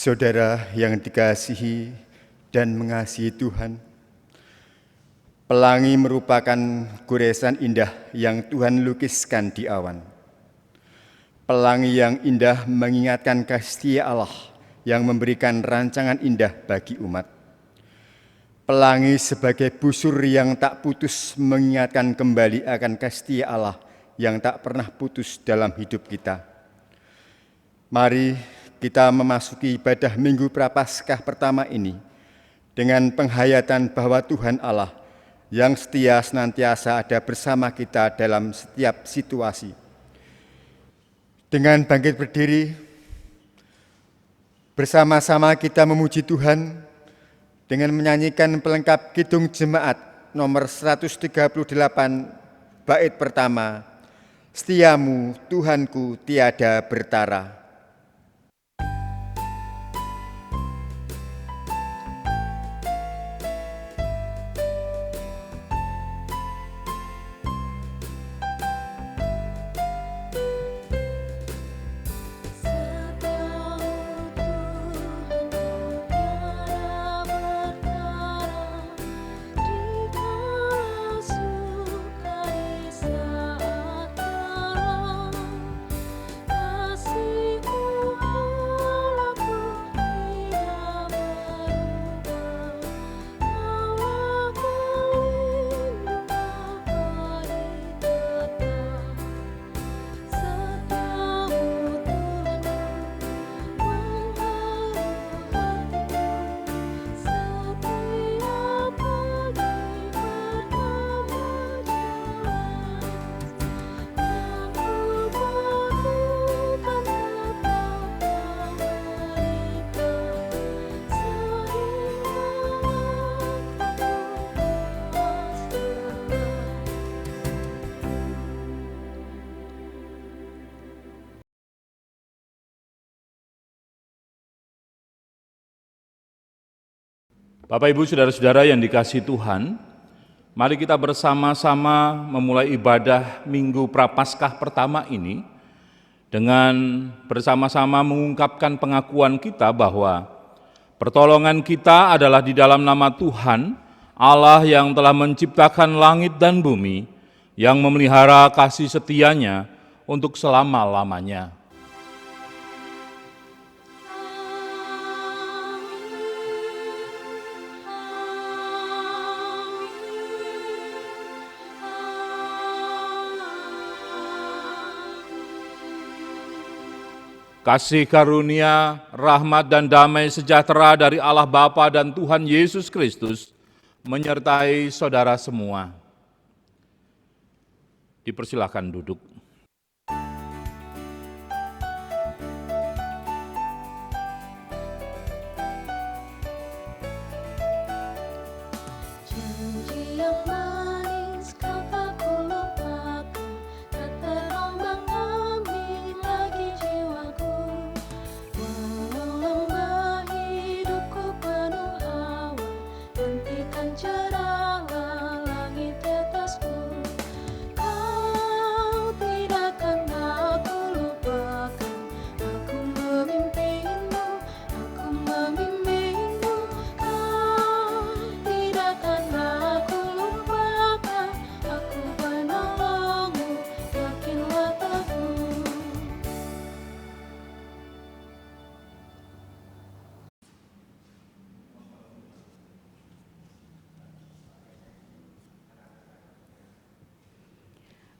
Saudara yang dikasihi dan mengasihi Tuhan, pelangi merupakan goresan indah yang Tuhan lukiskan di awan. Pelangi yang indah mengingatkan kasih Allah yang memberikan rancangan indah bagi umat. Pelangi sebagai busur yang tak putus mengingatkan kembali akan kasih Allah yang tak pernah putus dalam hidup kita. Mari kita memasuki ibadah Minggu Prapaskah pertama ini dengan penghayatan bahwa Tuhan Allah yang setia senantiasa ada bersama kita dalam setiap situasi. Dengan bangkit berdiri, bersama-sama kita memuji Tuhan dengan menyanyikan pelengkap Kidung Jemaat nomor 138 bait pertama, Setiamu Tuhanku tiada bertara. Bapak, Ibu, Saudara-saudara yang dikasihi Tuhan, mari kita bersama-sama memulai ibadah Minggu Prapaskah pertama ini dengan bersama-sama mengungkapkan pengakuan kita bahwa pertolongan kita adalah di dalam nama Tuhan, Allah yang telah menciptakan langit dan bumi, yang memelihara kasih setianya untuk selama-lamanya. Kasih karunia, rahmat dan damai sejahtera dari Allah Bapa dan Tuhan Yesus Kristus menyertai saudara semua. Dipersilakan duduk.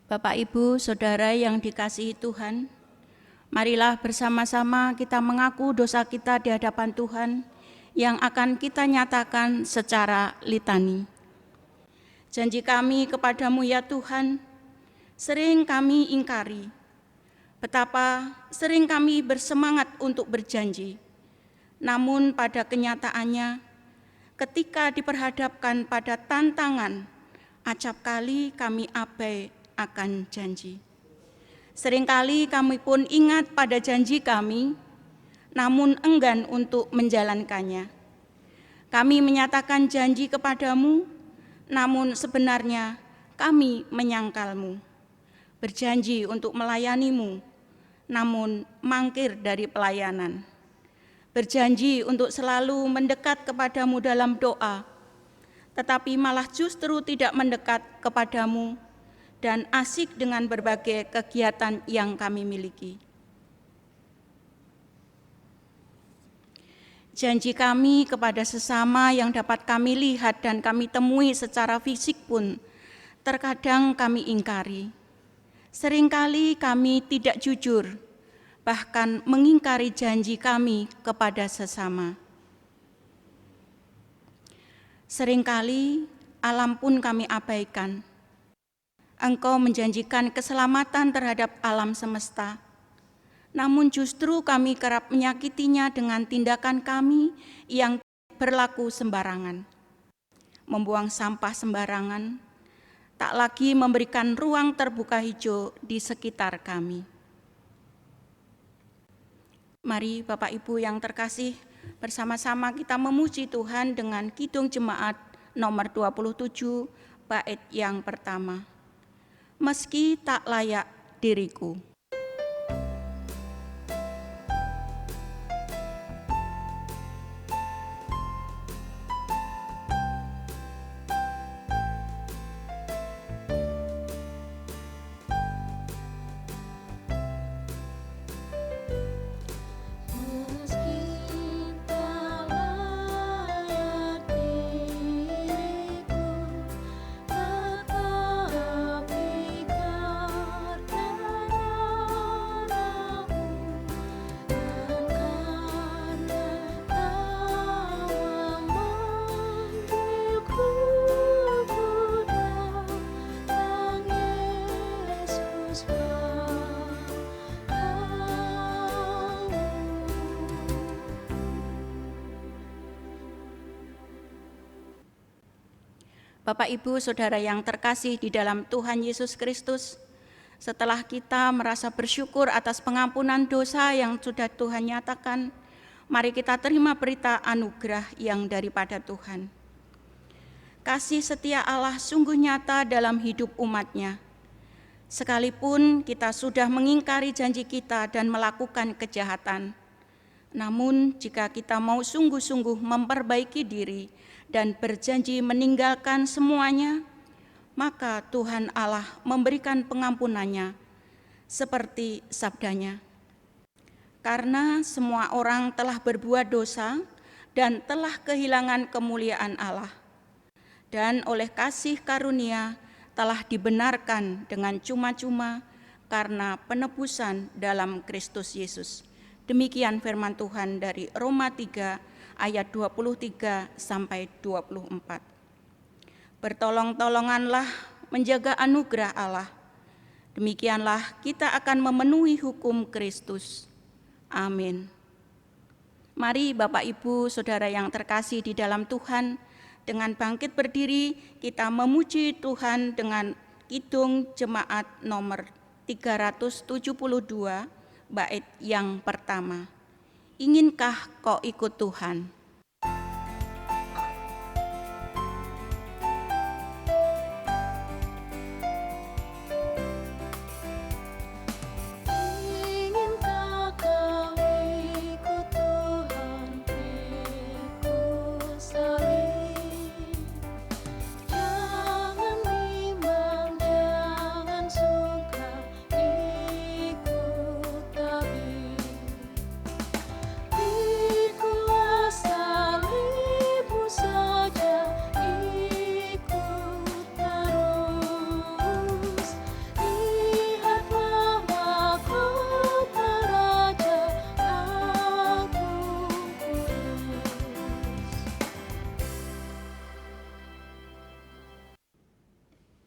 Bapak, Ibu, Saudara yang dikasihi Tuhan, marilah bersama-sama kita mengaku dosa kita di hadapan Tuhan yang akan kita nyatakan secara litani. Janji kami kepadamu ya Tuhan, sering kami ingkari. Betapa sering kami bersemangat untuk berjanji, namun pada kenyataannya, ketika diperhadapkan pada tantangan, acap kali kami abai akan janji. Seringkali kami pun ingat pada janji kami, namun enggan untuk menjalankannya. Kami menyatakan janji kepadamu, namun sebenarnya kami menyangkalmu. Berjanji untuk melayanimu, namun mangkir dari pelayanan. berjanji untuk selalu mendekat kepadamu dalam doa, tetapi malah justru tidak mendekat kepadamu dan asik dengan berbagai kegiatan yang kami miliki. Janji kami kepada sesama yang dapat kami lihat dan kami temui secara fisik pun terkadang kami ingkari. Seringkali kami tidak jujur, bahkan mengingkari janji kami kepada sesama. Seringkali alam pun kami abaikan. Engkau menjanjikan keselamatan terhadap alam semesta, namun justru kami kerap menyakitinya dengan tindakan kami yang berlaku sembarangan. Membuang sampah sembarangan, tak lagi memberikan ruang terbuka hijau di sekitar kami. Mari Bapak Ibu yang terkasih, bersama-sama kita memuji Tuhan dengan Kidung Jemaat nomor 27, bait yang pertama. Meski tak layak diriku. Bapak, Ibu, Saudara yang terkasih di dalam Tuhan Yesus Kristus, setelah kita merasa bersyukur atas pengampunan dosa yang sudah Tuhan nyatakan, mari kita terima berita anugerah yang daripada Tuhan. Kasih setia Allah sungguh nyata dalam hidup umat-Nya. Sekalipun kita sudah mengingkari janji kita dan melakukan kejahatan, namun jika kita mau sungguh-sungguh memperbaiki diri dan berjanji meninggalkan semuanya, maka Tuhan Allah memberikan pengampunannya seperti sabdanya. Karena semua orang telah berbuat dosa dan telah kehilangan kemuliaan Allah, dan oleh kasih karunia telah dibenarkan dengan cuma-cuma karena penebusan dalam Kristus Yesus. Demikian firman Tuhan dari Roma 3 ayat 23 sampai 24. Bertolong-tolonganlah menjaga anugerah Allah. Demikianlah kita akan memenuhi hukum Kristus. Amin. Mari Bapak, Ibu, Saudara yang terkasih di dalam Tuhan, dengan bangkit berdiri kita memuji Tuhan dengan Kidung Jemaat nomor 372, bait yang pertama. Inginkah kau ikut Tuhan?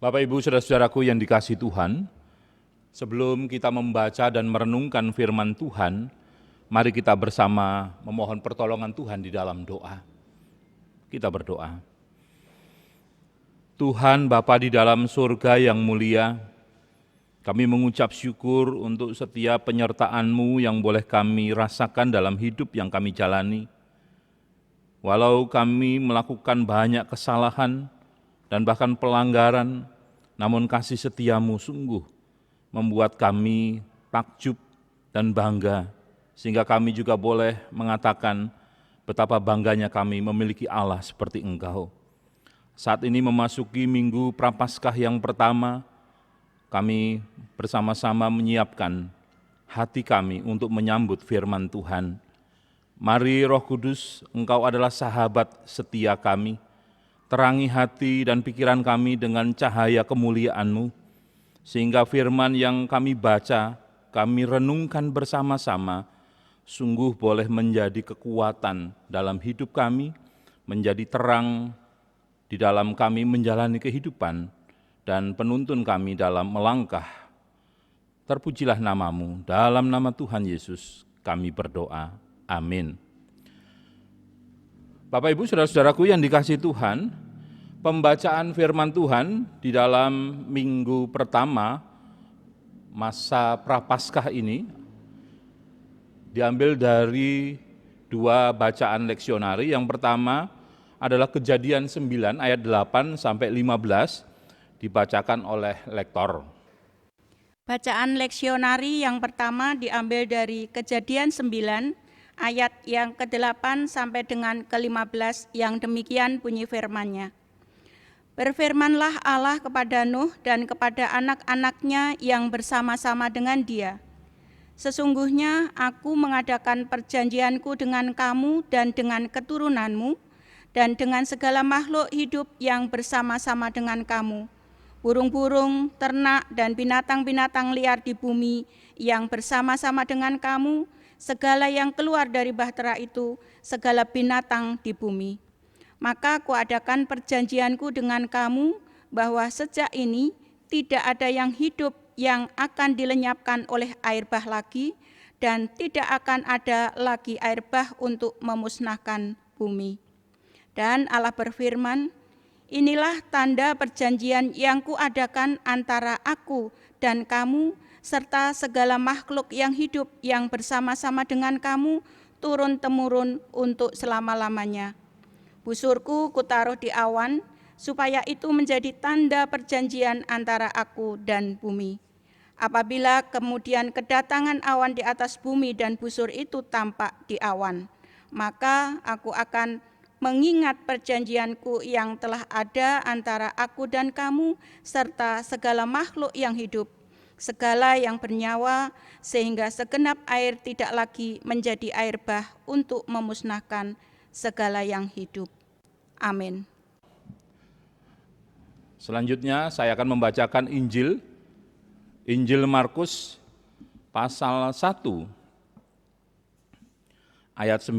Bapak, Ibu, Saudara-saudaraku yang dikasihi Tuhan, sebelum kita membaca dan merenungkan firman Tuhan, mari kita bersama memohon pertolongan Tuhan di dalam doa. Kita berdoa. Tuhan Bapa di dalam surga yang mulia, kami mengucap syukur untuk setiap penyertaan-Mu yang boleh kami rasakan dalam hidup yang kami jalani. Walau kami melakukan banyak kesalahan dan bahkan pelanggaran, namun kasih setia-Mu sungguh membuat kami takjub dan bangga sehingga kami juga boleh mengatakan betapa bangganya kami memiliki Allah seperti Engkau. Saat ini memasuki Minggu Prapaskah yang pertama, kami bersama-sama menyiapkan hati kami untuk menyambut firman Tuhan. Mari Roh Kudus, Engkau adalah sahabat setia kami. Terangi hati dan pikiran kami dengan cahaya kemuliaan-Mu, sehingga firman yang kami baca, kami renungkan bersama-sama, sungguh boleh menjadi kekuatan dalam hidup kami, menjadi terang di dalam kami menjalani kehidupan, dan penuntun kami dalam melangkah. Terpujilah nama-Mu, dalam nama Tuhan Yesus kami berdoa. Amin. Bapak Ibu Saudara-saudaraku yang dikasihi Tuhan, pembacaan firman Tuhan di dalam minggu pertama masa Prapaskah ini diambil dari dua bacaan leksionari. Yang pertama adalah Kejadian 9 ayat 8 sampai 15 dibacakan oleh lektor. Bacaan leksionari yang pertama diambil dari Kejadian 9 ayat yang ke-8 sampai dengan ke-15 yang demikian bunyi firman-Nya. Berfirmanlah Allah kepada Nuh dan kepada anak-anaknya yang bersama-sama dengan dia. Sesungguhnya aku mengadakan perjanjianku dengan kamu dan dengan keturunanmu dan dengan segala makhluk hidup yang bersama-sama dengan kamu, burung-burung, ternak, dan binatang-binatang liar di bumi yang bersama-sama dengan kamu, segala yang keluar dari bahtera itu, segala binatang di bumi. Maka kuadakan perjanjianku dengan kamu, bahwa sejak ini tidak ada yang hidup yang akan dilenyapkan oleh air bah lagi, dan tidak akan ada lagi air bah untuk memusnahkan bumi. Dan Allah berfirman, inilah tanda perjanjian yang kuadakan antara aku dan kamu, serta segala makhluk yang hidup yang bersama-sama dengan kamu, turun-temurun untuk selama-lamanya. Busurku kutaruh di awan, supaya itu menjadi tanda perjanjian antara aku dan bumi. Apabila kemudian kedatangan awan di atas bumi dan busur itu tampak di awan, maka aku akan mengingat perjanjianku yang telah ada antara aku dan kamu, serta segala makhluk yang hidup, segala yang bernyawa, sehingga segenap air tidak lagi menjadi air bah untuk memusnahkan segala yang hidup. Amin. Selanjutnya saya akan membacakan Injil Markus pasal 1 ayat 9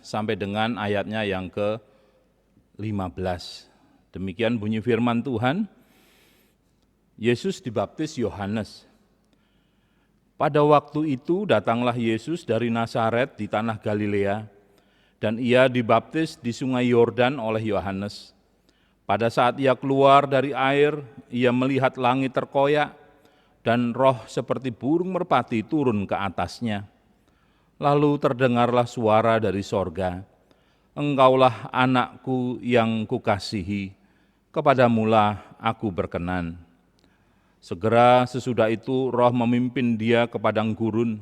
sampai dengan ayatnya yang ke-15. Demikian bunyi firman Tuhan. Yesus dibaptis Yohanes. Pada waktu itu datanglah Yesus dari Nazaret di tanah Galilea, dan ia dibaptis di sungai Yordan oleh Yohanes. Pada saat ia keluar dari air, ia melihat langit terkoyak, dan roh seperti burung merpati turun ke atasnya. Lalu terdengarlah suara dari sorga, Engkaulah anakku yang kukasihi, kepadamulah aku berkenan. Segera sesudah itu roh memimpin dia ke padang gurun.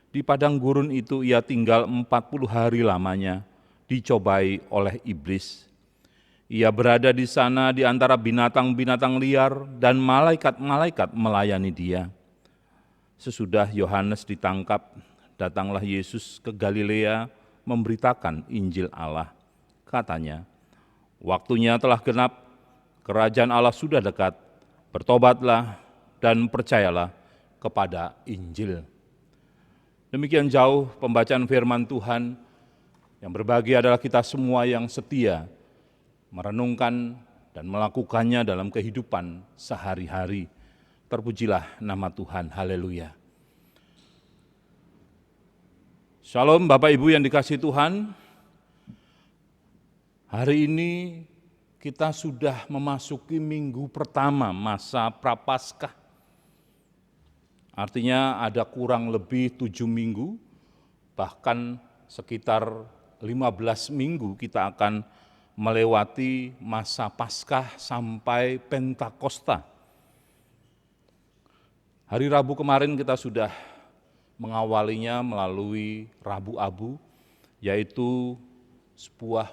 Di padang gurun itu ia tinggal 40 hari lamanya, dicobai oleh iblis. Ia berada di sana di antara binatang-binatang liar dan malaikat-malaikat melayani dia. Sesudah Yohanes ditangkap, datanglah Yesus ke Galilea memberitakan Injil Allah. Katanya, waktunya telah genap, kerajaan Allah sudah dekat, bertobatlah dan percayalah kepada Injil. Demikian jauh pembacaan firman Tuhan. Yang berbahagia adalah kita semua yang setia merenungkan dan melakukannya dalam kehidupan sehari-hari. Terpujilah nama Tuhan, haleluya. Shalom Bapak Ibu yang dikasihi Tuhan. Hari ini kita sudah memasuki minggu pertama masa Prapaskah. Artinya ada kurang lebih 7 minggu, bahkan sekitar 15 minggu kita akan melewati masa Paskah sampai Pentakosta. Hari Rabu kemarin kita sudah mengawalinya melalui Rabu Abu, yaitu sebuah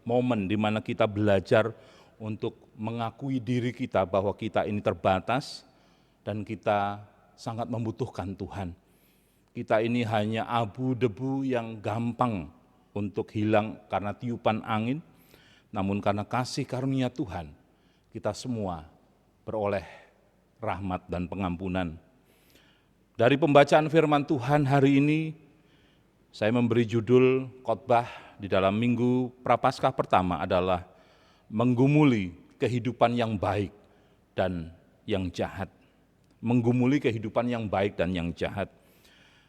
momen di mana kita belajar untuk mengakui diri kita bahwa kita ini terbatas dan kita sangat membutuhkan Tuhan. Kita ini hanya abu debu yang gampang untuk hilang karena tiupan angin, namun karena kasih karunia Tuhan, kita semua beroleh rahmat dan pengampunan. Dari pembacaan firman Tuhan hari ini, saya memberi judul khotbah di dalam minggu Prapaskah pertama adalah menggumuli kehidupan yang baik dan yang jahat. Menggumuli kehidupan yang baik dan yang jahat.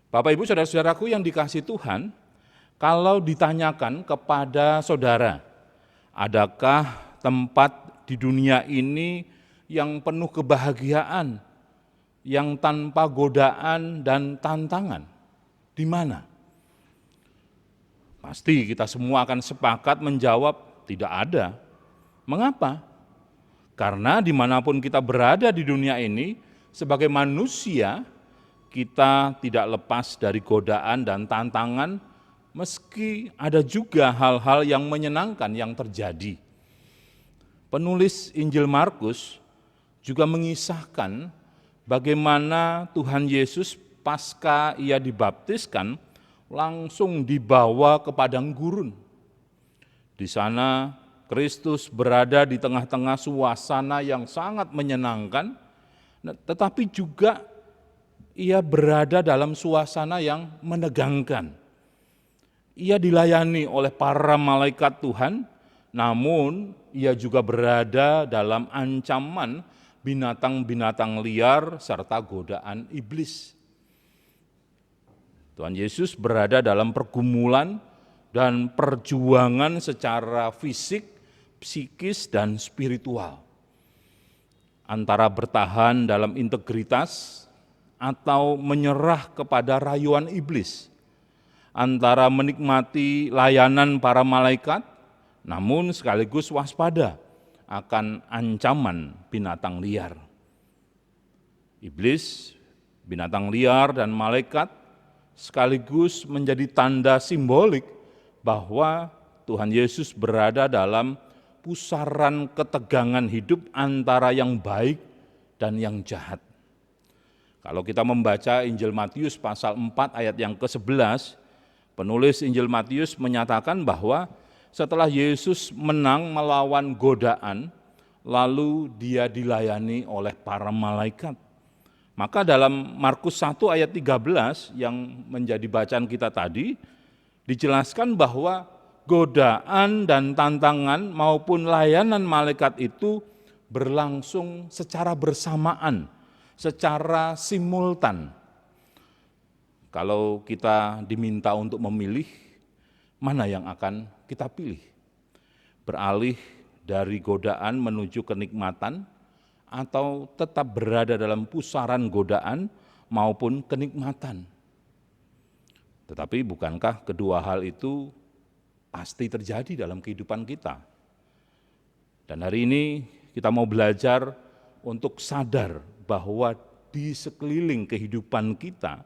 Bapak Ibu Saudara-saudaraku yang dikasihi Tuhan, kalau ditanyakan kepada saudara, adakah tempat di dunia ini yang penuh kebahagiaan, yang tanpa godaan dan tantangan? Di mana? Pasti kita semua akan sepakat menjawab tidak ada. Mengapa? Karena dimanapun kita berada di dunia ini, sebagai manusia, kita tidak lepas dari godaan dan tantangan, meski ada juga hal-hal yang menyenangkan yang terjadi. Penulis Injil Markus juga mengisahkan bagaimana Tuhan Yesus pasca ia dibaptiskan langsung dibawa ke padang gurun. Di sana Kristus berada di tengah-tengah suasana yang sangat menyenangkan, tetapi juga ia berada dalam suasana yang menegangkan. Ia dilayani oleh para malaikat Tuhan, namun ia juga berada dalam ancaman binatang-binatang liar serta godaan iblis. Tuhan Yesus berada dalam pergumulan dan perjuangan secara fisik, psikis, dan spiritual. Antara bertahan dalam integritas atau menyerah kepada rayuan iblis, antara menikmati layanan para malaikat, namun sekaligus waspada akan ancaman binatang liar. Iblis, binatang liar, dan malaikat sekaligus menjadi tanda simbolik bahwa Tuhan Yesus berada dalam pusaran ketegangan hidup antara yang baik dan yang jahat. Kalau kita membaca Injil Matius pasal 4 ayat yang ke-11, penulis Injil Matius menyatakan bahwa setelah Yesus menang melawan godaan, lalu dia dilayani oleh para malaikat. Maka dalam Markus 1 ayat 13 yang menjadi bacaan kita tadi, dijelaskan bahwa godaan dan tantangan maupun layanan malaikat itu berlangsung secara bersamaan, secara simultan. Kalau kita diminta untuk memilih, mana yang akan kita pilih? Beralih dari godaan menuju kenikmatan, atau tetap berada dalam pusaran godaan maupun kenikmatan? Tetapi bukankah kedua hal itu pasti terjadi dalam kehidupan kita? Dan hari ini kita mau belajar untuk sadar bahwa di sekeliling kehidupan kita,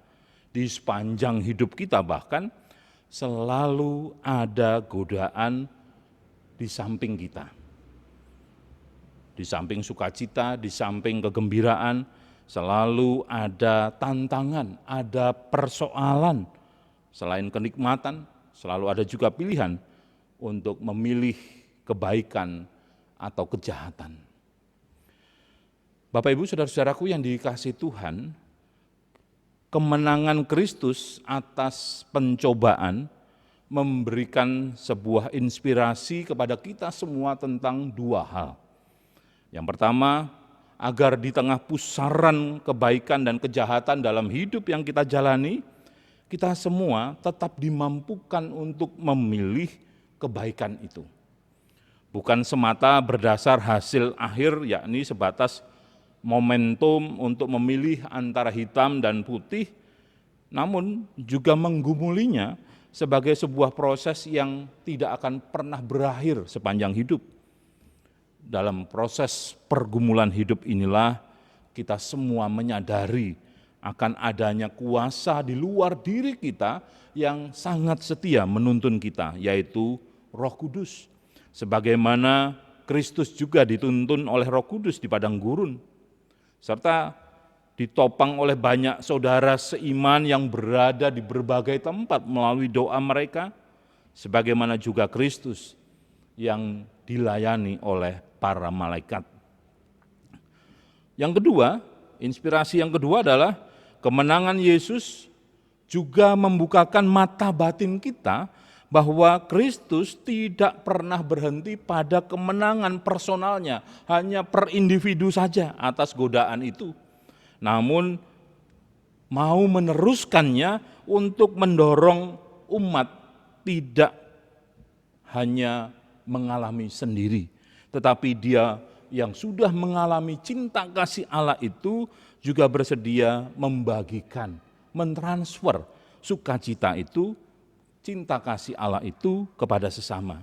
di sepanjang hidup kita bahkan, selalu ada godaan di samping kita. Di samping sukacita, di samping kegembiraan, selalu ada tantangan, ada persoalan. Selain kenikmatan, selalu ada juga pilihan untuk memilih kebaikan atau kejahatan. Bapak Ibu Saudara-saudaraku yang dikasihi Tuhan, kemenangan Kristus atas pencobaan memberikan sebuah inspirasi kepada kita semua tentang dua hal. Yang pertama, agar di tengah pusaran kebaikan dan kejahatan dalam hidup yang kita jalani, kita semua tetap dimampukan untuk memilih kebaikan itu. Bukan semata berdasar hasil akhir, yakni sebatas momentum untuk memilih antara hitam dan putih, namun juga menggumulinya sebagai sebuah proses yang tidak akan pernah berakhir sepanjang hidup. Dalam proses pergumulan hidup inilah kita semua menyadari akan adanya kuasa di luar diri kita yang sangat setia menuntun kita, yaitu Roh Kudus. Sebagaimana Kristus juga dituntun oleh Roh Kudus di padang gurun, serta ditopang oleh banyak saudara seiman yang berada di berbagai tempat melalui doa mereka, sebagaimana juga Kristus yang dilayani oleh para malaikat. Yang kedua, inspirasi yang kedua adalah kemenangan Yesus juga membukakan mata batin kita bahwa Kristus tidak pernah berhenti pada kemenangan personalnya, hanya per individu saja atas godaan itu. Namun mau meneruskannya untuk mendorong umat tidak hanya mengalami sendiri, tetapi dia yang sudah mengalami cinta kasih Allah itu juga bersedia membagikan, mentransfer sukacita itu, cinta kasih Allah itu kepada sesama.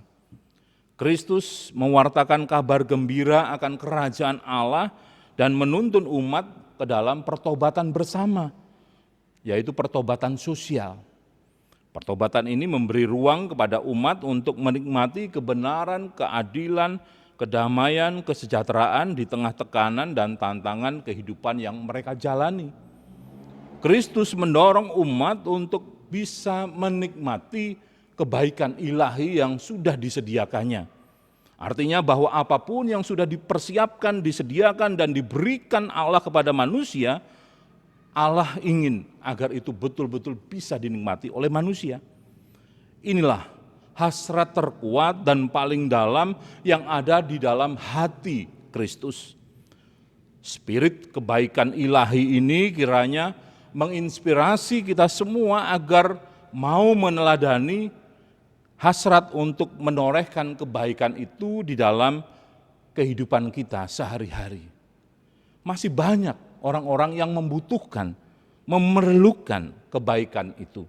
Kristus mewartakan kabar gembira akan kerajaan Allah dan menuntun umat ke dalam pertobatan bersama, yaitu pertobatan sosial. Pertobatan ini memberi ruang kepada umat untuk menikmati kebenaran, keadilan, kedamaian, kesejahteraan di tengah tekanan dan tantangan kehidupan yang mereka jalani. Kristus mendorong umat untuk bisa menikmati kebaikan ilahi yang sudah disediakannya. Artinya bahwa apapun yang sudah dipersiapkan, disediakan, dan diberikan Allah kepada manusia, Allah ingin agar itu betul-betul bisa dinikmati oleh manusia. Inilah hasrat terkuat dan paling dalam yang ada di dalam hati Kristus. Spirit kebaikan ilahi ini kiranya menginspirasi kita semua agar mau meneladani hasrat untuk menorehkan kebaikan itu di dalam kehidupan kita sehari-hari. Masih banyak orang-orang yang membutuhkan, memerlukan kebaikan itu.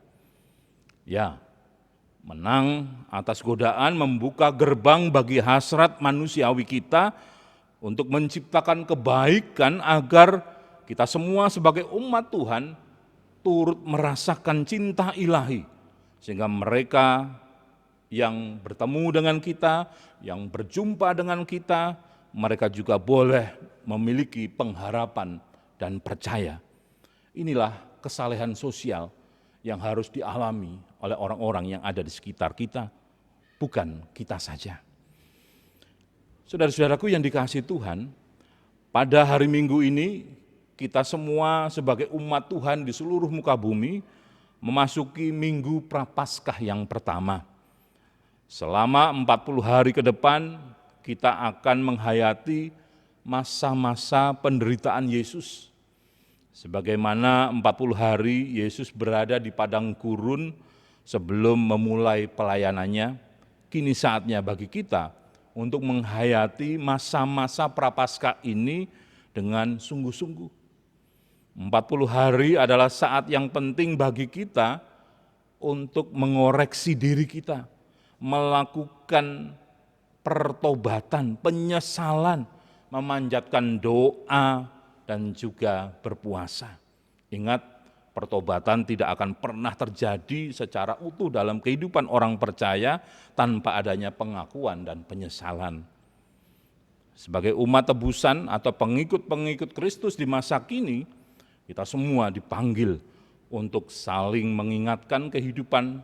Ya, menang atas godaan membuka gerbang bagi hasrat manusiawi kita untuk menciptakan kebaikan agar kita semua sebagai umat Tuhan turut merasakan cinta ilahi, sehingga mereka yang bertemu dengan kita, yang berjumpa dengan kita, mereka juga boleh memiliki pengharapan dan percaya. Inilah kesalehan sosial yang harus dialami oleh orang-orang yang ada di sekitar kita, bukan kita saja. Saudara-saudaraku yang dikasihi Tuhan, pada hari Minggu ini kita semua sebagai umat Tuhan di seluruh muka bumi memasuki Minggu Prapaskah yang pertama. Selama 40 hari ke depan kita akan menghayati masa-masa penderitaan Yesus. Sebagaimana 40 hari Yesus berada di padang gurun sebelum memulai pelayanannya, kini saatnya bagi kita untuk menghayati masa-masa Prapaskah ini dengan sungguh-sungguh. 40 hari adalah saat yang penting bagi kita untuk mengoreksi diri kita, melakukan pertobatan, penyesalan, memanjatkan doa, dan juga berpuasa. Ingat, pertobatan tidak akan pernah terjadi secara utuh dalam kehidupan orang percaya tanpa adanya pengakuan dan penyesalan. Sebagai umat tebusan atau pengikut-pengikut Kristus di masa kini, kita semua dipanggil untuk saling mengingatkan kehidupan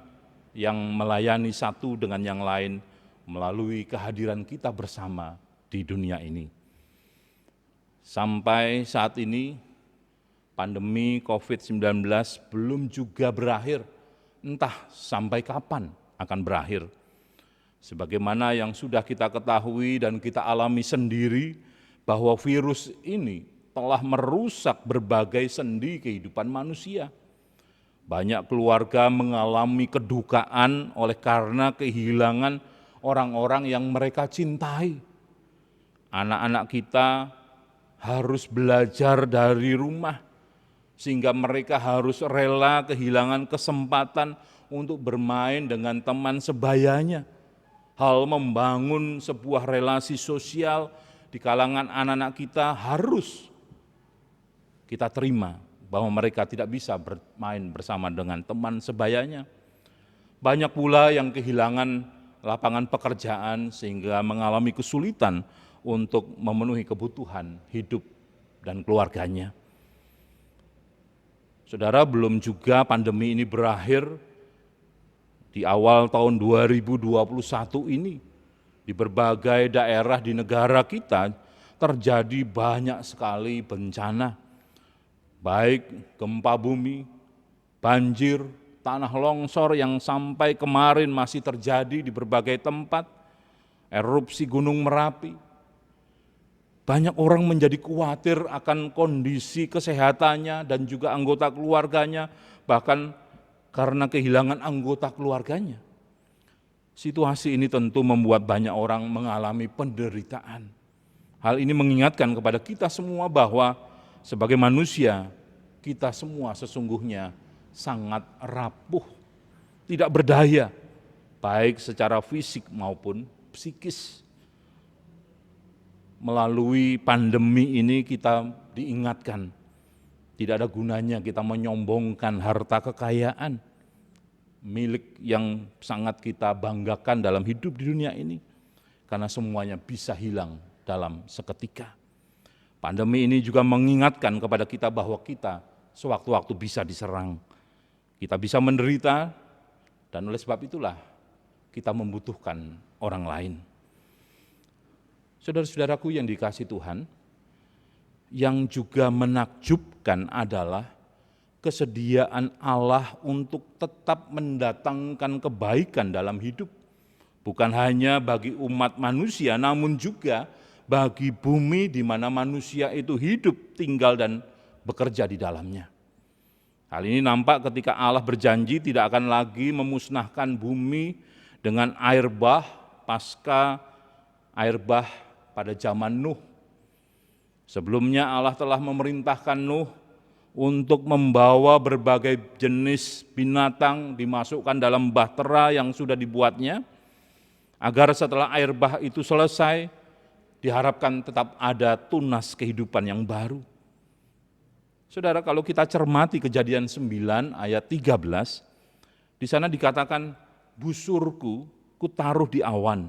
yang melayani satu dengan yang lain melalui kehadiran kita bersama di dunia ini. Sampai saat ini, pandemi COVID-19 belum juga berakhir, entah sampai kapan akan berakhir. Sebagaimana yang sudah kita ketahui dan kita alami sendiri, bahwa virus ini telah merusak berbagai sendi kehidupan manusia. Banyak keluarga mengalami kedukaan oleh karena kehilangan orang-orang yang mereka cintai. Anak-anak kita harus belajar dari rumah, sehingga mereka harus rela kehilangan kesempatan untuk bermain dengan teman sebayanya. Hal membangun sebuah relasi sosial di kalangan anak-anak kita harus kita terima bahwa mereka tidak bisa bermain bersama dengan teman sebayanya. Banyak pula yang kehilangan lapangan pekerjaan sehingga mengalami kesulitan untuk memenuhi kebutuhan hidup dan keluarganya. Saudara, belum juga pandemi ini berakhir, di awal tahun 2021 ini, di berbagai daerah di negara kita terjadi banyak sekali bencana, baik gempa bumi, banjir, tanah longsor yang sampai kemarin masih terjadi di berbagai tempat, erupsi Gunung Merapi. Banyak orang menjadi khawatir akan kondisi kesehatannya dan juga anggota keluarganya, bahkan karena kehilangan anggota keluarganya. Situasi ini tentu membuat banyak orang mengalami penderitaan. Hal ini mengingatkan kepada kita semua bahwa sebagai manusia, kita semua sesungguhnya sangat rapuh, tidak berdaya, baik secara fisik maupun psikis. Melalui pandemi ini kita diingatkan, tidak ada gunanya kita menyombongkan harta kekayaan, milik yang sangat kita banggakan dalam hidup di dunia ini, karena semuanya bisa hilang dalam seketika. Pandemi ini juga mengingatkan kepada kita bahwa kita sewaktu-waktu bisa diserang, kita bisa menderita, dan oleh sebab itulah kita membutuhkan orang lain. Saudara-saudaraku yang dikasihi Tuhan, yang juga menakjubkan adalah kesediaan Allah untuk tetap mendatangkan kebaikan dalam hidup, bukan hanya bagi umat manusia, namun juga bagi bumi di mana manusia itu hidup, tinggal, dan bekerja di dalamnya. Hal ini nampak ketika Allah berjanji tidak akan lagi memusnahkan bumi dengan air bah pasca air bah pada zaman Nuh. Sebelumnya Allah telah memerintahkan Nuh untuk membawa berbagai jenis binatang dimasukkan dalam bahtera yang sudah dibuatnya, agar setelah air bah itu selesai, diharapkan tetap ada tunas kehidupan yang baru. Saudara, kalau kita cermati Kejadian 9 ayat 13, di sana dikatakan, busurku kutaruh di awan,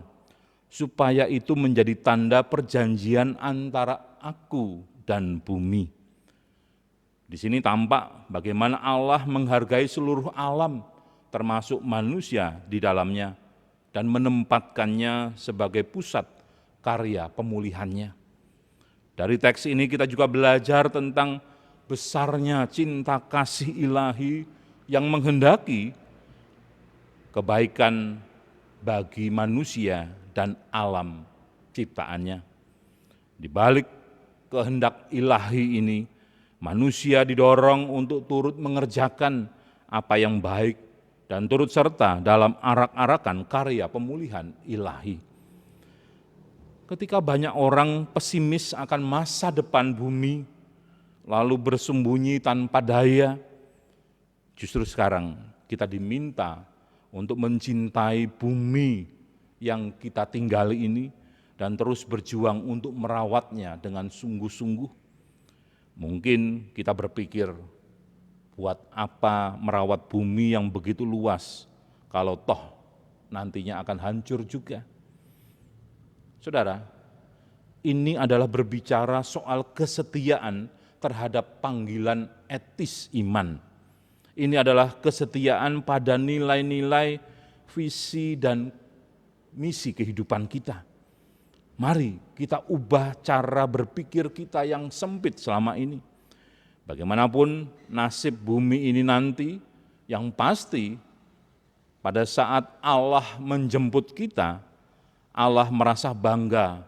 supaya itu menjadi tanda perjanjian antara aku dan bumi. Di sini tampak bagaimana Allah menghargai seluruh alam, termasuk manusia di dalamnya, dan menempatkannya sebagai pusat karya pemulihannya. Dari teks ini kita juga belajar tentang besarnya cinta kasih ilahi yang menghendaki kebaikan bagi manusia dan alam ciptaannya. Di balik kehendak ilahi ini, manusia didorong untuk turut mengerjakan apa yang baik dan turut serta dalam arak-arakan karya pemulihan ilahi. Ketika banyak orang pesimis akan masa depan bumi, lalu bersembunyi tanpa daya, justru sekarang kita diminta untuk mencintai bumi yang kita tinggali ini dan terus berjuang untuk merawatnya dengan sungguh-sungguh. Mungkin kita berpikir, buat apa merawat bumi yang begitu luas kalau toh nantinya akan hancur juga. Saudara, ini adalah berbicara soal kesetiaan terhadap panggilan etis iman. Ini adalah kesetiaan pada nilai-nilai, visi, dan misi kehidupan kita. Mari kita ubah cara berpikir kita yang sempit selama ini. Bagaimanapun nasib bumi ini nanti, yang pasti pada saat Allah menjemput kita, Allah merasa bangga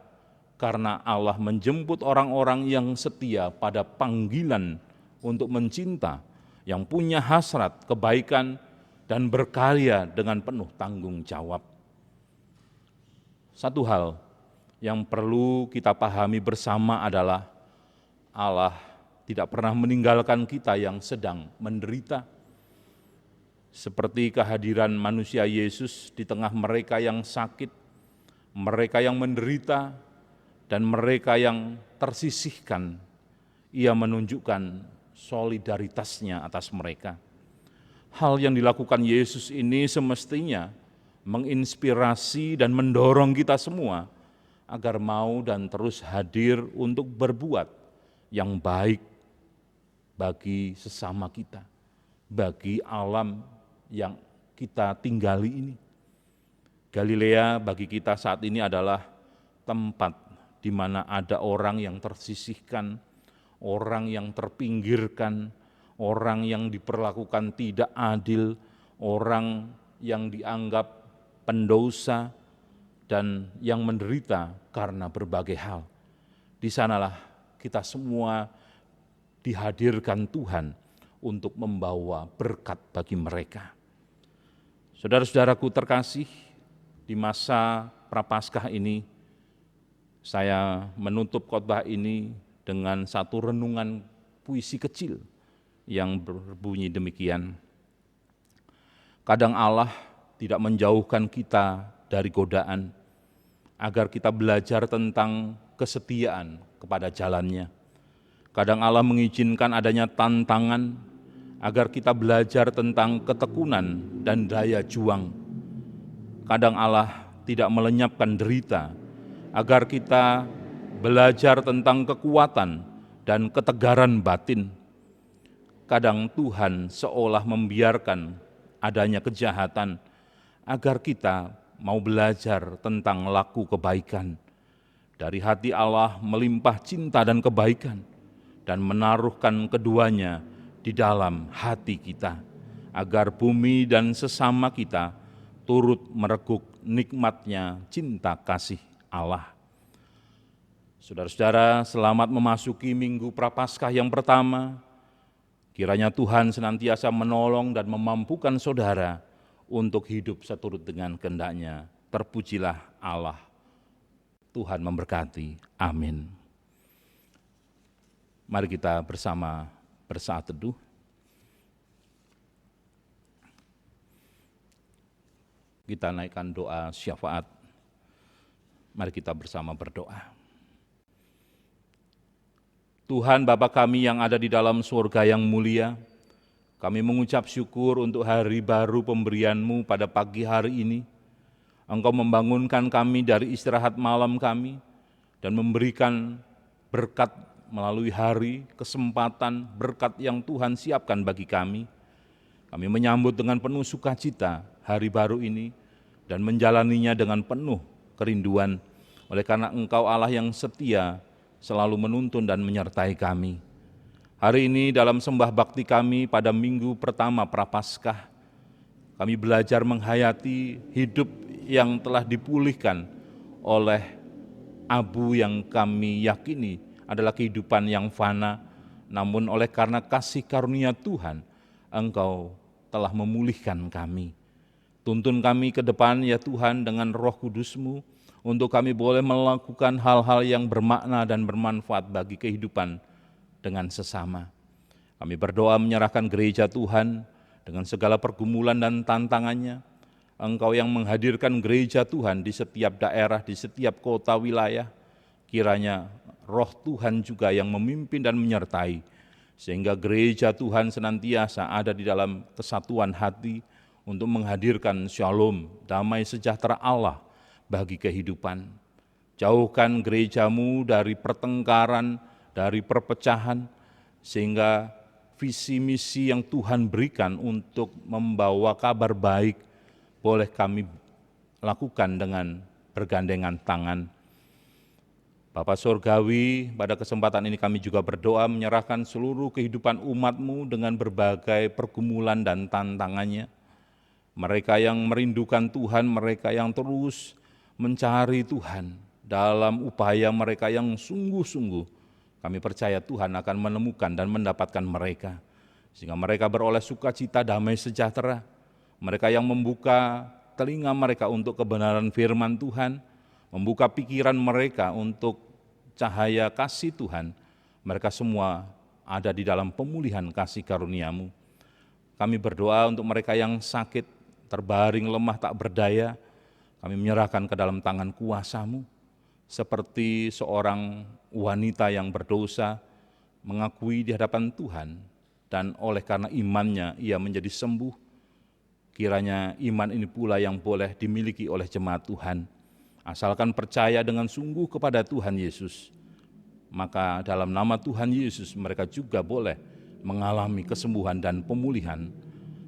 karena Allah menjemput orang-orang yang setia pada panggilan untuk mencinta, yang punya hasrat kebaikan dan berkarya dengan penuh tanggung jawab. Satu hal yang perlu kita pahami bersama adalah Allah tidak pernah meninggalkan kita yang sedang menderita. Seperti kehadiran manusia Yesus di tengah mereka yang sakit, mereka yang menderita, dan mereka yang tersisihkan, Ia menunjukkan solidaritasnya atas mereka. Hal yang dilakukan Yesus ini semestinya menginspirasi dan mendorong kita semua agar mau dan terus hadir untuk berbuat yang baik bagi sesama kita, bagi alam yang kita tinggali ini. Galilea bagi kita saat ini adalah tempat di mana ada orang yang tersisihkan, orang yang terpinggirkan, orang yang diperlakukan tidak adil, orang yang dianggap pendosa, dan yang menderita karena berbagai hal. Di sanalah kita semua dihadirkan Tuhan untuk membawa berkat bagi mereka. Saudara-saudaraku terkasih, di masa Prapaskah ini, saya menutup khotbah ini dengan satu renungan puisi kecil yang berbunyi demikian. Kadang Allah tidak menjauhkan kita dari godaan, agar kita belajar tentang kesetiaan kepada jalannya. Kadang Allah mengizinkan adanya tantangan, agar kita belajar tentang ketekunan dan daya juang. Kadang Allah tidak melenyapkan derita, agar kita belajar tentang kekuatan dan ketegaran batin. Kadang Tuhan seolah membiarkan adanya kejahatan, agar kita mau belajar tentang laku kebaikan. Dari hati Allah melimpah cinta dan kebaikan, dan menaruhkan keduanya di dalam hati kita, agar bumi dan sesama kita turut mereguk nikmatnya cinta kasih Allah. Saudara-saudara, selamat memasuki Minggu Prapaskah yang pertama. Kiranya Tuhan senantiasa menolong dan memampukan saudara untuk hidup seturut dengan kehendak-Nya. Terpujilah Allah. Tuhan memberkati. Amin. Mari kita bersama bersaat teduh. Kita naikkan doa syafaat. Mari kita bersama berdoa. Tuhan Bapa kami yang ada di dalam surga yang mulia, kami mengucap syukur untuk hari baru pemberian-Mu pada pagi hari ini. Engkau membangunkan kami dari istirahat malam kami dan memberikan berkat melalui hari, kesempatan, berkat yang Tuhan siapkan bagi kami. Kami menyambut dengan penuh sukacita hari baru ini dan menjalaninya dengan penuh kerinduan. Oleh karena Engkau Allah yang setia, selalu menuntun dan menyertai kami. Hari ini dalam sembah bakti kami pada minggu pertama Prapaskah, kami belajar menghayati hidup yang telah dipulihkan oleh abu yang kami yakini adalah kehidupan yang fana, namun oleh karena kasih karunia Tuhan, Engkau telah memulihkan kami. Tuntun kami ke depan ya Tuhan dengan Roh Kudus-Mu, untuk kami boleh melakukan hal-hal yang bermakna dan bermanfaat bagi kehidupan dengan sesama. Kami berdoa menyerahkan gereja Tuhan dengan segala pergumulan dan tantangannya. Engkau yang menghadirkan gereja Tuhan di setiap daerah, di setiap kota wilayah, kiranya Roh Tuhan juga yang memimpin dan menyertai, sehingga gereja Tuhan senantiasa ada di dalam kesatuan hati untuk menghadirkan shalom, damai sejahtera Allah bagi kehidupan. Jauhkan gereja-Mu dari pertengkaran, dari perpecahan, sehingga visi misi yang Tuhan berikan untuk membawa kabar baik boleh kami lakukan dengan bergandengan tangan. Bapa Surgawi, pada kesempatan ini kami juga berdoa menyerahkan seluruh kehidupan umat-Mu dengan berbagai pergumulan dan tantangannya. Mereka yang merindukan Tuhan, mereka yang terus mencari Tuhan dalam upaya mereka yang sungguh-sungguh, kami percaya Tuhan akan menemukan dan mendapatkan mereka, sehingga mereka beroleh sukacita, damai sejahtera. Mereka yang membuka telinga mereka untuk kebenaran firman Tuhan, membuka pikiran mereka untuk cahaya kasih Tuhan, mereka semua ada di dalam pemulihan kasih karunia-Mu. Kami berdoa untuk mereka yang sakit, terbaring lemah tak berdaya, kami menyerahkan ke dalam tangan kuasa-Mu, seperti seorang wanita yang berdosa mengakui di hadapan Tuhan dan oleh karena imannya ia menjadi sembuh. Kiranya iman ini pula yang boleh dimiliki oleh jemaat Tuhan. Asalkan percaya dengan sungguh kepada Tuhan Yesus, maka dalam nama Tuhan Yesus mereka juga boleh mengalami kesembuhan dan pemulihan.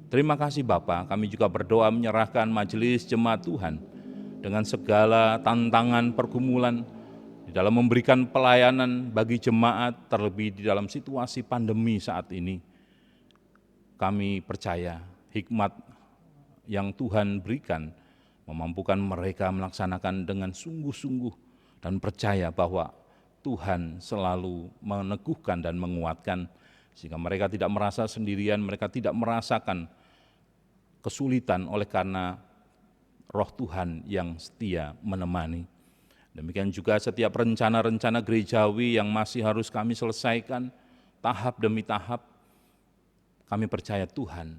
Terima kasih Bapa, kami juga berdoa menyerahkan majelis jemaat Tuhan dengan segala tantangan pergumulan di dalam memberikan pelayanan bagi jemaat, terlebih di dalam situasi pandemi saat ini. Kami percaya hikmat yang Tuhan berikan memampukan mereka melaksanakan dengan sungguh-sungguh dan percaya bahwa Tuhan selalu meneguhkan dan menguatkan, sehingga mereka tidak merasa sendirian, mereka tidak merasakan kesulitan oleh karena Roh Tuhan yang setia menemani. Demikian juga setiap rencana-rencana gerejawi yang masih harus kami selesaikan tahap demi tahap. Kami percaya Tuhan,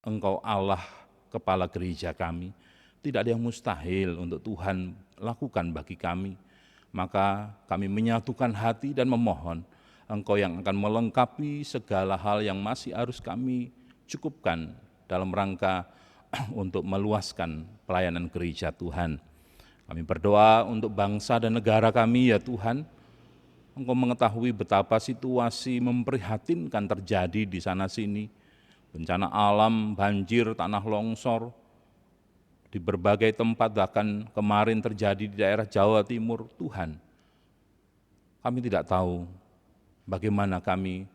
Engkau Allah Kepala gereja kami. Tidak ada yang mustahil untuk Tuhan lakukan bagi kami. Maka kami menyatukan hati dan memohon Engkau yang akan melengkapi segala hal yang masih harus kami cukupkan dalam rangka untuk meluaskan pelayanan gereja Tuhan. Kami berdoa untuk bangsa dan negara kami ya Tuhan. Engkau mengetahui betapa situasi memprihatinkan terjadi di sana-sini. Bencana alam, banjir, tanah longsor, di berbagai tempat, bahkan kemarin terjadi di daerah Jawa Timur. Tuhan, kami tidak tahu bagaimana kami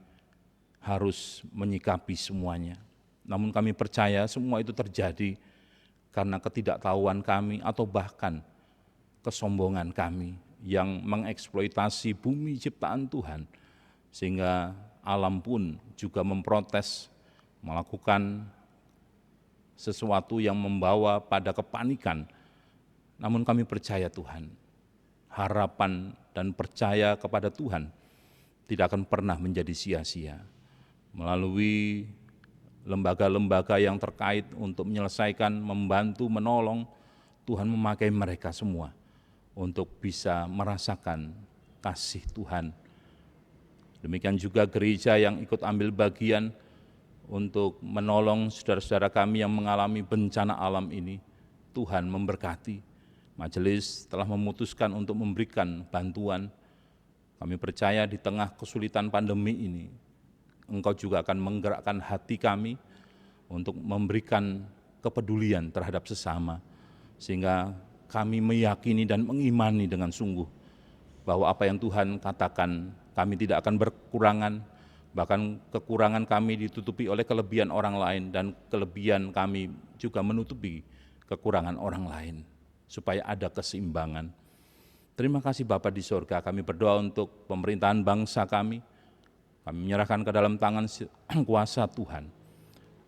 harus menyikapi semuanya. Namun kami percaya semua itu terjadi karena ketidaktahuan kami atau bahkan kesombongan kami yang mengeksploitasi bumi ciptaan Tuhan, sehingga alam pun juga memprotes, melakukan sesuatu yang membawa pada kepanikan. Namun kami percaya Tuhan, harapan dan percaya kepada Tuhan tidak akan pernah menjadi sia-sia. Melalui lembaga-lembaga yang terkait untuk menyelesaikan, membantu, menolong, Tuhan memakai mereka semua untuk bisa merasakan kasih Tuhan. Demikian juga gereja yang ikut ambil bagian untuk menolong saudara-saudara kami yang mengalami bencana alam ini. Tuhan memberkati. Majelis telah memutuskan untuk memberikan bantuan. Kami percaya di tengah kesulitan pandemi ini, Engkau juga akan menggerakkan hati kami untuk memberikan kepedulian terhadap sesama, sehingga kami meyakini dan mengimani dengan sungguh bahwa apa yang Tuhan katakan, kami tidak akan berkekurangan, bahkan kekurangan kami ditutupi oleh kelebihan orang lain, dan kelebihan kami juga menutupi kekurangan orang lain, supaya ada keseimbangan. Terima kasih Bapa di surga, kami berdoa untuk pemerintahan bangsa kami menyerahkan ke dalam tangan kuasa Tuhan.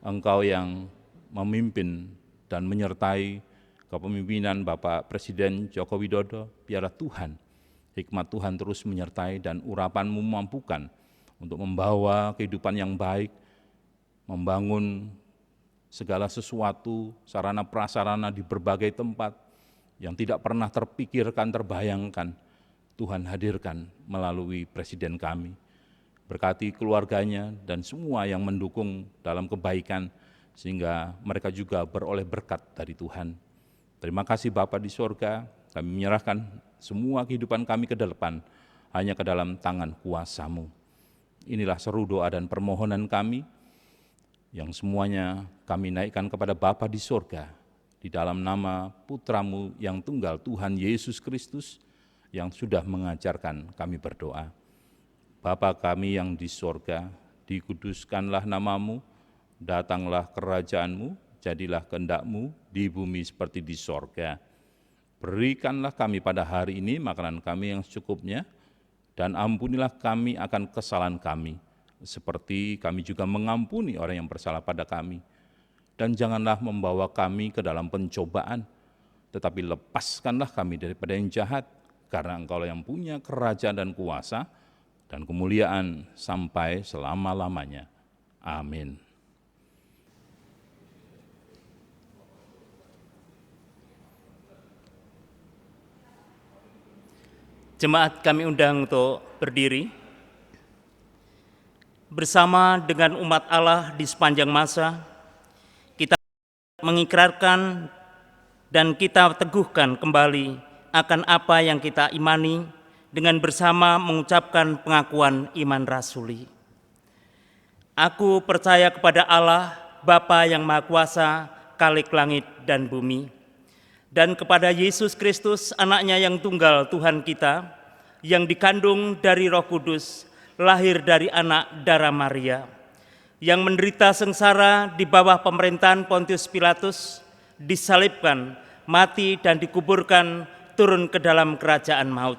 Engkau yang memimpin dan menyertai kepemimpinan Bapak Presiden Joko Widodo, biarlah Tuhan, hikmat Tuhan terus menyertai dan urapan-Mu memampukan untuk membawa kehidupan yang baik, membangun segala sesuatu, sarana prasarana di berbagai tempat yang tidak pernah terpikirkan, terbayangkan, Tuhan hadirkan melalui Presiden kami. Berkati keluarganya dan semua yang mendukung dalam kebaikan, sehingga mereka juga beroleh berkat dari Tuhan. Terima kasih Bapa di sorga, kami menyerahkan semua kehidupan kami ke depan, hanya ke dalam tangan kuasa-Mu. Inilah seru doa dan permohonan kami, yang semuanya kami naikkan kepada Bapa di sorga, di dalam nama Putra-Mu yang tunggal, Tuhan Yesus Kristus, yang sudah mengajarkan kami berdoa. Bapa kami yang di sorga, dikuduskanlah nama-Mu, datanglah kerajaan-Mu, jadilah kehendak-Mu di bumi seperti di sorga. Berikanlah kami pada hari ini makanan kami yang secukupnya, dan ampunilah kami akan kesalahan kami, seperti kami juga mengampuni orang yang bersalah pada kami. Dan janganlah membawa kami ke dalam pencobaan, tetapi lepaskanlah kami daripada yang jahat, karena Engkau yang punya kerajaan dan kuasa, dan kemuliaan sampai selama-lamanya. Amin. Jemaat kami undang untuk berdiri. bersama dengan umat Allah di sepanjang masa, kita mengikrarkan dan kita teguhkan kembali akan apa yang kita imani dengan bersama mengucapkan pengakuan iman rasuli. Aku percaya kepada Allah, Bapa yang Maha Kuasa, Khalik langit dan bumi, dan kepada Yesus Kristus, anaknya yang tunggal Tuhan kita, yang dikandung dari Roh Kudus, lahir dari anak darah Maria, yang menderita sengsara di bawah pemerintahan Pontius Pilatus, disalibkan, mati dan dikuburkan, turun ke dalam kerajaan maut.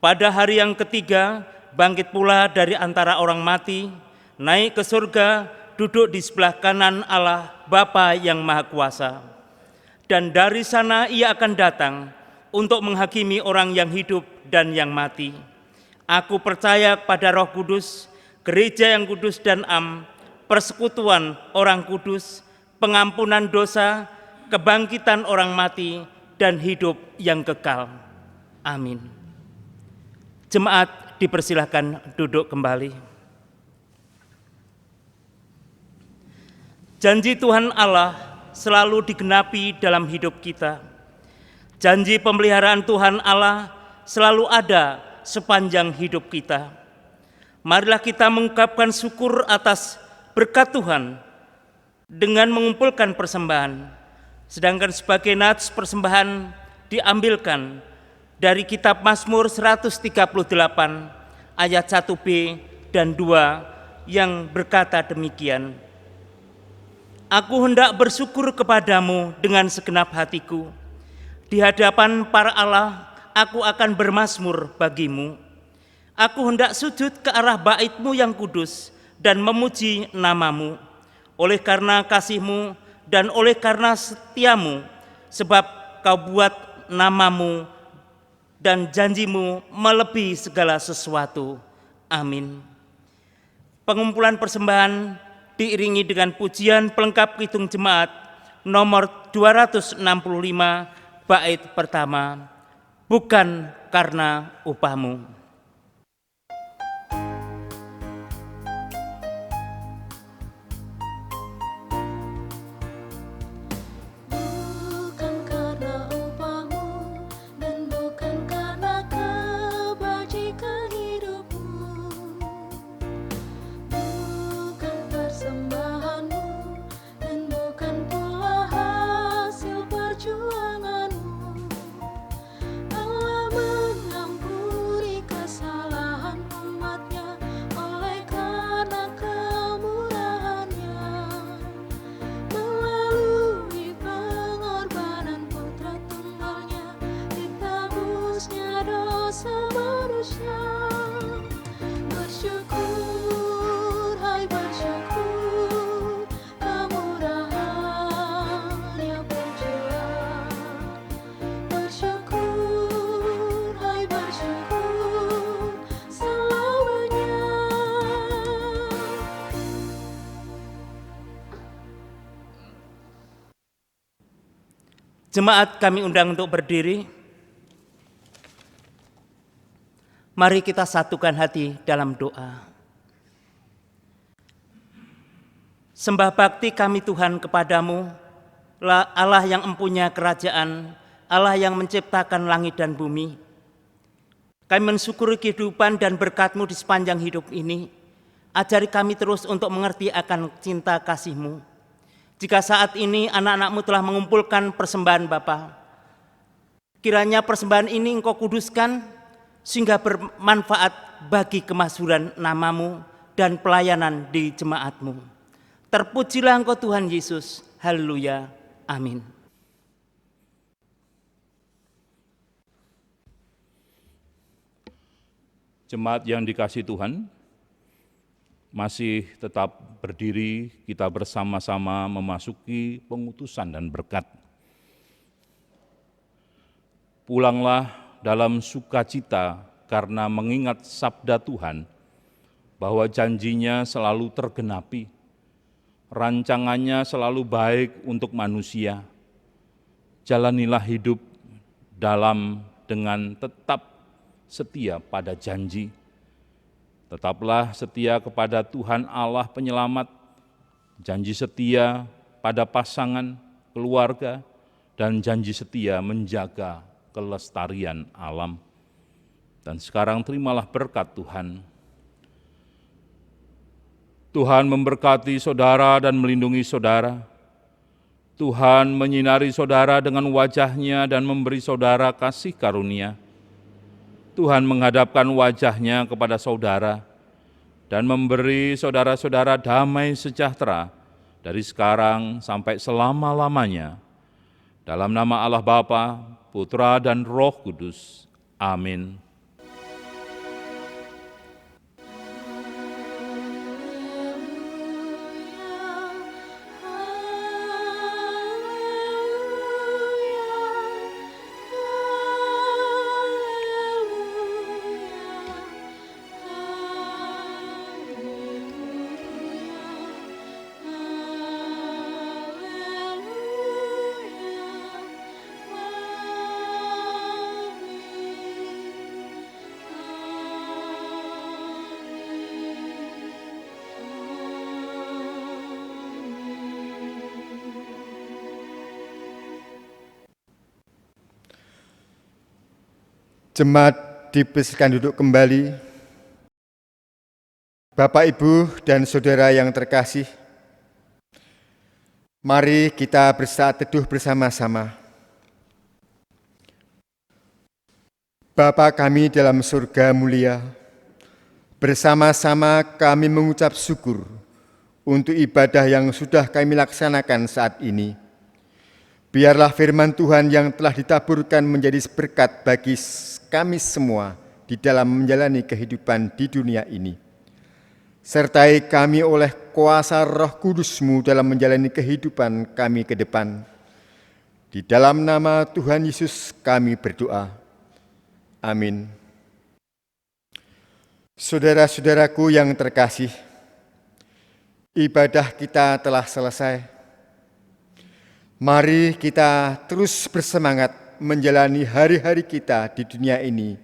Pada hari yang ketiga, bangkit pula dari antara orang mati, naik ke surga, duduk di sebelah kanan Allah, Bapa yang Maha Kuasa. Dan dari sana ia akan datang untuk menghakimi orang yang hidup dan yang mati. Aku percaya pada Roh Kudus, gereja yang kudus dan am, persekutuan orang kudus, pengampunan dosa, kebangkitan orang mati, dan hidup yang kekal. Amin. Jemaat dipersilahkan duduk kembali. Janji Tuhan Allah selalu digenapi dalam hidup kita. Janji pemeliharaan Tuhan Allah selalu ada sepanjang hidup kita. Marilah kita mengucapkan syukur atas berkat Tuhan dengan mengumpulkan persembahan. Sedangkan sebagai nats persembahan diambilkan dari kitab Mazmur 138 ayat 1b dan 2 yang berkata demikian. Aku hendak bersyukur kepadamu dengan segenap hatiku. Di hadapan para Allah, aku akan bermazmur bagimu. Aku hendak sujud ke arah bait-Mu yang kudus dan memuji namamu. Oleh karena kasih-Mu dan oleh karena setia-Mu, sebab Kau buat namamu dan janji-Mu melebihi segala sesuatu. Amin. Pengumpulan persembahan diiringi dengan pujian pelengkap Kidung Jemaat nomor 265 bait pertama, bukan karena upahmu. Jemaat kami undang untuk berdiri. Mari kita satukan hati dalam doa. Sembah bakti kami Tuhan kepadamu, Allah yang empunya kerajaan, Allah yang menciptakan langit dan bumi. Kami mensyukuri kehidupan dan berkat-Mu di sepanjang hidup ini. Ajari kami terus untuk mengerti akan cinta kasih-Mu. Jika saat ini anak-anak-Mu telah mengumpulkan persembahan Bapa, kiranya persembahan ini Engkau kuduskan sehingga bermanfaat bagi kemasyhuran nama-Mu dan pelayanan di jemaat-Mu. Terpujilah Engkau Tuhan Yesus. Haleluya. Amin. Jemaat yang dikasihi Tuhan, masih tetap berdiri, kita bersama-sama memasuki pengutusan dan berkat. Pulanglah dalam sukacita karena mengingat sabda Tuhan, bahwa janjinya selalu tergenapi, rancangannya selalu baik untuk manusia. Jalanilah hidup dengan tetap setia pada janji, Tetaplah setia kepada Tuhan Allah Penyelamat, janji setia pada pasangan, keluarga, dan janji setia menjaga kelestarian alam. Dan sekarang terimalah berkat Tuhan. Tuhan memberkati saudara dan melindungi saudara. Tuhan menyinari saudara dengan wajah-Nya dan memberi saudara kasih karunia. Tuhan menghadapkan wajah-Nya kepada saudara dan memberi saudara-saudara damai sejahtera dari sekarang sampai selama-lamanya. Dalam nama Allah Bapa, Putra, dan Roh Kudus. Amin. Jemaat dipersilakan duduk kembali. Bapak, Ibu, dan Saudara yang terkasih, mari kita bersaat teduh bersama-sama. Bapa kami dalam surga mulia, bersama-sama kami mengucap syukur untuk ibadah yang sudah kami laksanakan saat ini. Biarlah firman Tuhan yang telah ditaburkan menjadi berkat bagi kami semua di dalam menjalani kehidupan di dunia ini. Sertai kami oleh kuasa Roh Kudus-Mu dalam menjalani kehidupan kami ke depan. Di dalam nama Tuhan Yesus kami berdoa. Amin. Saudara-saudaraku yang terkasih, ibadah kita telah selesai. Mari kita terus bersemangat menjalani hari-hari kita di dunia ini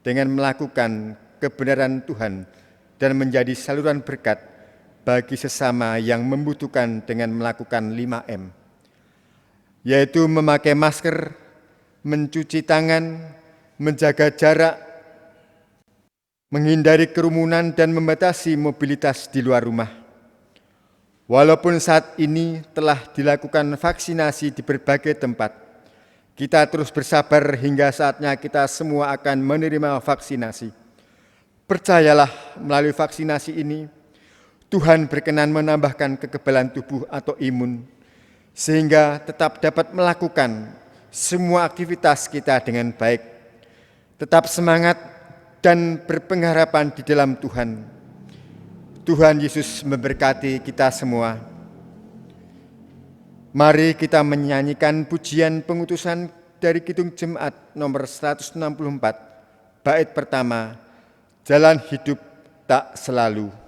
dengan melakukan kebenaran Tuhan dan menjadi saluran berkat bagi sesama yang membutuhkan dengan melakukan 5M, yaitu memakai masker, mencuci tangan, menjaga jarak, menghindari kerumunan dan membatasi mobilitas di luar rumah. Walaupun saat ini telah dilakukan vaksinasi di berbagai tempat, kita terus bersabar hingga saatnya kita semua akan menerima vaksinasi. Percayalah, melalui vaksinasi ini, Tuhan berkenan menambahkan kekebalan tubuh atau imun, sehingga tetap dapat melakukan semua aktivitas kita dengan baik. Tetap semangat dan berpengharapan di dalam Tuhan. Tuhan Yesus memberkati kita semua. Mari kita menyanyikan pujian pengutusan dari Kidung Jemaat nomor 164, bait pertama, Jalan Hidup Tak Selalu.